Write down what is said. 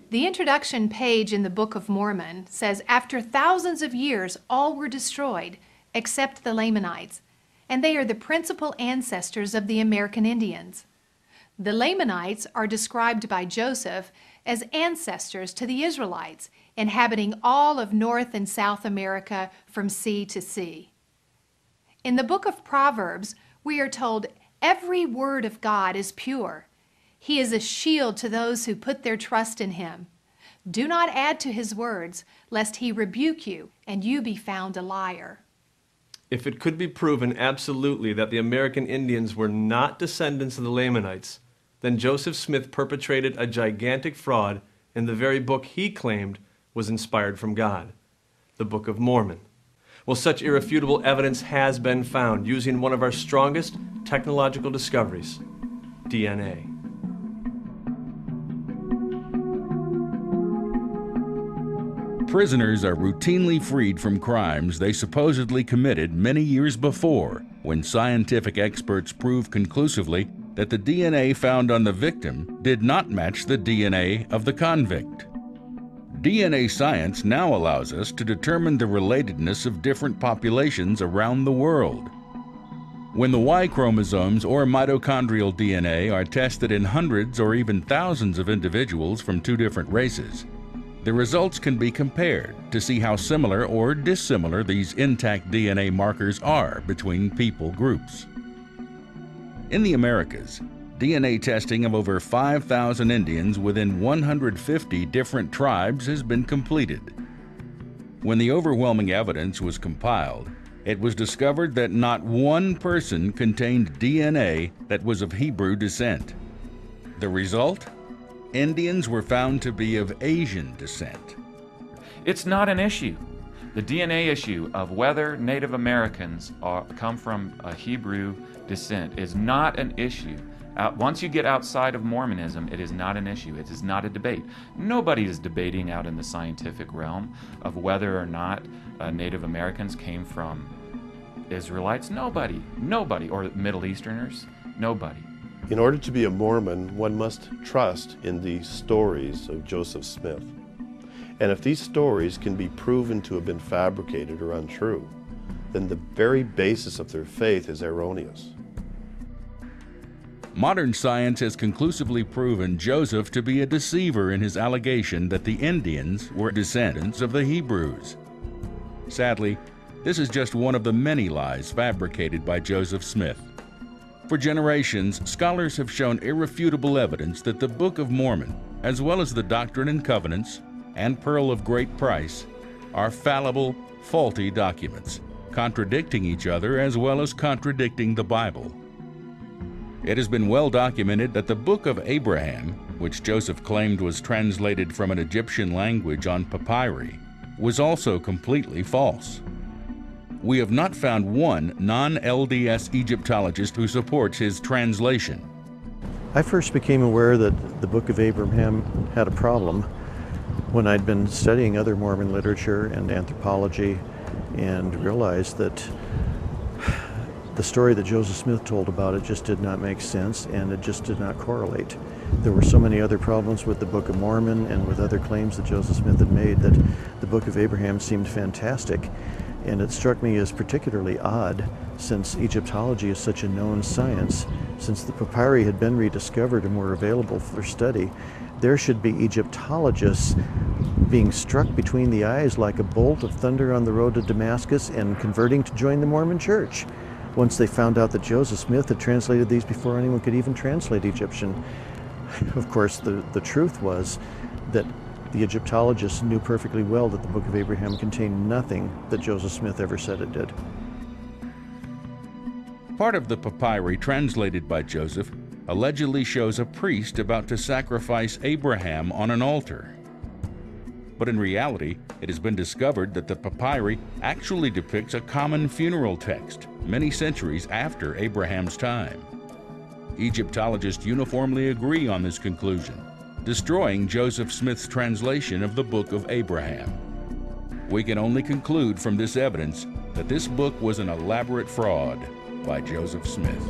The introduction page in the Book of Mormon says, after thousands of years, all were destroyed, except the Lamanites, and they are the principal ancestors of the American Indians. The Lamanites are described by Joseph as ancestors to the Israelites, inhabiting all of North and South America from sea to sea. In the book of Proverbs, we are told every word of God is pure. He is a shield to those who put their trust in him. Do not add to his words, lest he rebuke you, and you be found a liar. If it could be proven absolutely that the American Indians were not descendants of the Lamanites, then Joseph Smith perpetrated a gigantic fraud in the very book he claimed was inspired from God, the Book of Mormon. Well, such irrefutable evidence has been found using one of our strongest technological discoveries, DNA. Prisoners are routinely freed from crimes they supposedly committed many years before, when scientific experts prove conclusively that the DNA found on the victim did not match the DNA of the convict. DNA science now allows us to determine the relatedness of different populations around the world. When the Y chromosomes or mitochondrial DNA are tested in hundreds or even thousands of individuals from two different races, the results can be compared to see how similar or dissimilar these intact DNA markers are between people groups. In the Americas, DNA testing of over 5,000 Indians within 150 different tribes has been completed. When the overwhelming evidence was compiled, it was discovered that not one person contained DNA that was of Hebrew descent. The result? Indians were found to be of Asian descent. It's not an issue. The DNA issue of whether Native Americans come from a Hebrew descent is not an issue. Once you get outside of Mormonism, it is not an issue. It is not a debate. Nobody is debating out in the scientific realm of whether or not Native Americans came from Israelites. Nobody, or Middle Easterners, nobody. In order to be a Mormon, one must trust in the stories of Joseph Smith. And if these stories can be proven to have been fabricated or untrue, then the very basis of their faith is erroneous. Modern science has conclusively proven Joseph to be a deceiver in his allegation that the Indians were descendants of the Hebrews. Sadly, this is just one of the many lies fabricated by Joseph Smith. For generations, scholars have shown irrefutable evidence that the Book of Mormon, as well as the Doctrine and Covenants and Pearl of Great Price, are fallible, faulty documents, contradicting each other as well as contradicting the Bible. It has been well documented that the Book of Abraham, which Joseph claimed was translated from an Egyptian language on papyri, was also completely false. We have not found one non-LDS Egyptologist who supports his translation. I first became aware that the Book of Abraham had a problem when I'd been studying other Mormon literature and anthropology and realized that the story that Joseph Smith told about it just did not make sense, and it just did not correlate. There were so many other problems with the Book of Mormon and with other claims that Joseph Smith had made that the Book of Abraham seemed fantastic. And it struck me as particularly odd, since Egyptology is such a known science. Since the papyri had been rediscovered and were available for study, there should be Egyptologists being struck between the eyes like a bolt of thunder on the road to Damascus and converting to join the Mormon Church, once they found out that Joseph Smith had translated these before anyone could even translate Egyptian. Of course, the truth was that the Egyptologists knew perfectly well that the Book of Abraham contained nothing that Joseph Smith ever said it did. Part of the papyri translated by Joseph allegedly shows a priest about to sacrifice Abraham on an altar. But in reality, it has been discovered that the papyri actually depicts a common funeral text many centuries after Abraham's time. Egyptologists uniformly agree on this conclusion, destroying Joseph Smith's translation of the Book of Abraham. We can only conclude from this evidence that this book was an elaborate fraud by Joseph Smith.